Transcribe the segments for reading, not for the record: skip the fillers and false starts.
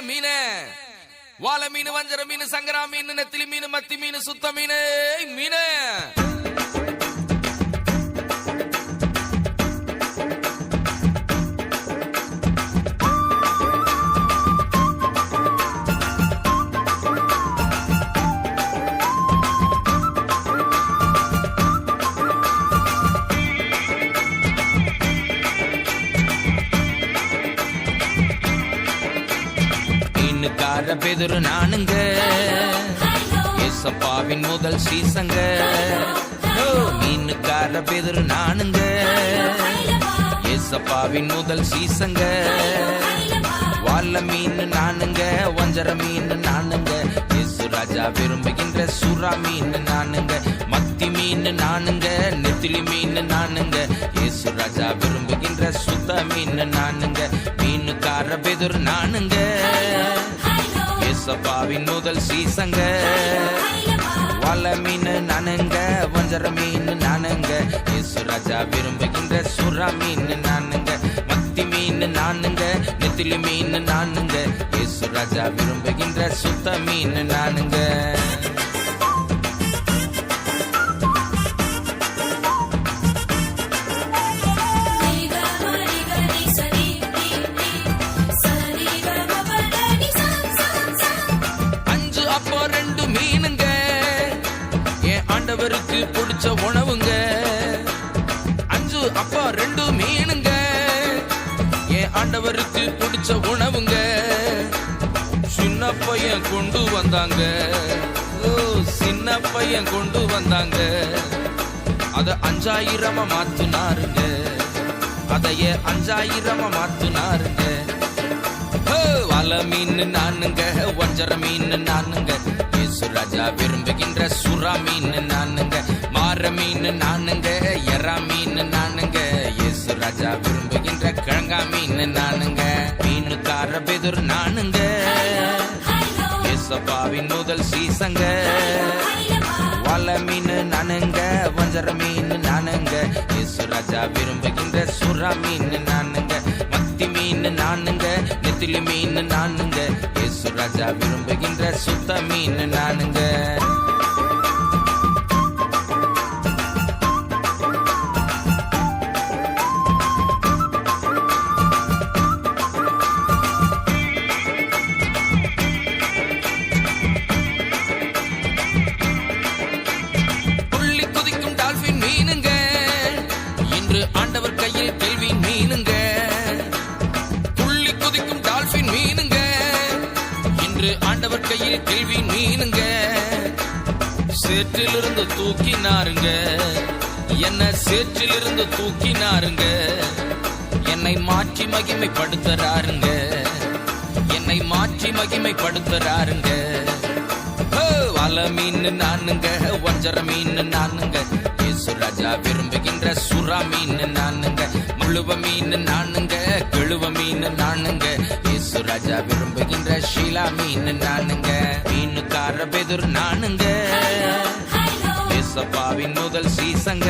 மீன், வாழை மீன், வஞ்சர மீன், சங்கரா மீன், நெத்திலி மீன், மத்தி மீன், சுத்த மீன் மீன். மீனுக்கார பேதுரு நானுங்க, ஏசப்பாவின் முதல் சீசங்க. மீனுக்கார பேதுரு நானுங்க, ஏசப்பாவின் முதல் சீசங்க. வாழை மீன் நானுங்க, வஞ்சர மீன் நானுங்க, இயேசு ராஜா விரும்புகின்ற சுறா மீன் நானுங்க. மத்தி மீன் நானுங்க, நெத்திலி மீன் நானுங்க, இயேசு ராஜா விரும்புகின்ற சுத்த மீன் நானுங்க. மீனுக்கார பேதுரு நானுங்க, ஏசப்பாவின் முதல் சீசங்க. வாழை மீன் நானுங்க, வஞ்சர மீன் நானுங்க, இயேசு ராஜா விரும்புகின்ற சுறா மீன் நானுங்க. மத்தி மீன் நானுங்க, நெத்திலி மீன் நானுங்க, இயேசு ராஜா விரும்புகின்ற சுத்த மீன் நானுங்க. ஆண்டவருக்கு பிடிச்ச உணவுங்க, 5 அப்பா 2 மீனுங்க, என் ஆண்டவருக்கு பிடிச்ச உணவுங்க. சின்ன பையன் கொண்டு வந்தாங்க, சின்ன பையன் கொண்டு வந்தாங்க, அத 5000 மாத்துனாருங்க, அதைய 5000 மாத்துனாருங்க. வாழை மீன் நானுங்க, வஞ்சர மீன் நானுங்க, இயேசு ராஜா விரும்புகின்ற சுறா மீன் நானுங்க. மாற மீன் நானுங்க, எறா மீன் நானுங்க, இயேசு ராஜா விரும்புகின்ற கிழங்கா மீன் நானுங்க. மீனுக்கார பேதுரு நானுங்க, ஏசப்பாவின் முதல் சீசங்க. வாழை மீன் நானுங்க, வஞ்சர மீன் நானுங்க, இயேசு ராஜா விரும்புகின்ற சுறா மீன் நானுங்க. மத்தி மீன் நானுங்க, நெத்திலி மீன் நானுங்க, இயேசு ராஜா விரும்புகின்ற சுத்த மீன் நானுங்க. துள்ளி குதிக்கும் டால்பின் மீனுங்க, இன்று ஆண்டவர் கையில் கேள்வி மீனுங்க. துள்ளி குதிக்கும் டால்பின் மீனுங்க, இன்று ஆண்டவர் கையில் கேள்வி மீனுங்க. சேற்றிலிருந்து தூக்கினாருங்க, என்ன சேற்றிலிருந்து தூக்கினாருங்க, என்னை மாற்றி மகிமைப்படுத்துறாருங்க, என்னை மாற்றி மகிமைப்படுத்துறாருங்க. வாழை மீன் நானுங்க, வஞ்சர மீன் நானுங்க, இயேசு ராஜா விரும்புகின்ற சுறா மீன் நானுங்க. முழுவ மீன் நானுங்க, கெழுவ மீன் நானுங்க, இயேசு ராஜா விரும்புகின்ற ஷீலா மீன் நானுங்க. மீனுக்கார பேதுரு நானுங்க, ஏசப்பாவின் முதல் சீசங்க.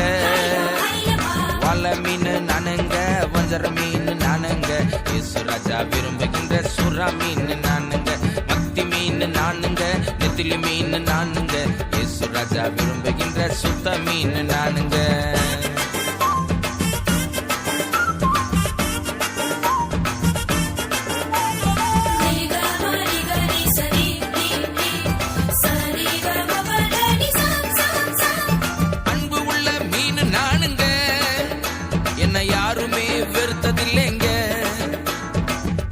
வாழை மீன் நானுங்க, வஞ்சர மீன் நானுங்க, இயேசு ராஜா விரும்புகின்ற சுறா மீன் நானுங்க. மத்தி மீன் நானுங்க, நெத்திலி மீன் நானுங்க, இயேசு ராஜா விரும்புகின்ற சுத்த மீன் நானுங்க. அன்பு உள்ள மீன் நானுங்க, என்னை யாருமே வெறுத்ததில்லைங்க.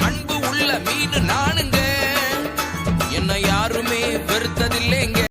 அன்பு உள்ள மீன் நானுங்க,